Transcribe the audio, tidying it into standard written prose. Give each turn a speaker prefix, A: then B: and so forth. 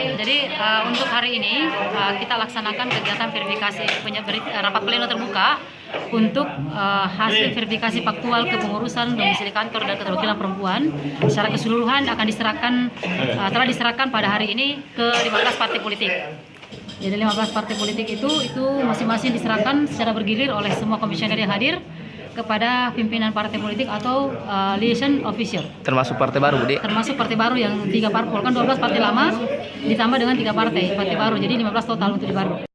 A: Jadi untuk hari ini kita laksanakan kegiatan verifikasi rapat pleno terbuka untuk hasil verifikasi faktual kepengurusan domisili kantor dan keterwakilan perempuan secara keseluruhan akan telah diserahkan pada hari ini ke 15 partai politik. Jadi 15 partai politik itu masing-masing diserahkan secara bergilir oleh semua komisioner yang hadir kepada pimpinan partai politik atau liaison officer.
B: Termasuk partai baru, Dek?
A: Termasuk partai baru yang 3 parpol, kan 12 partai lama ditambah dengan 3 partai baru, jadi 15 total untuk di baru.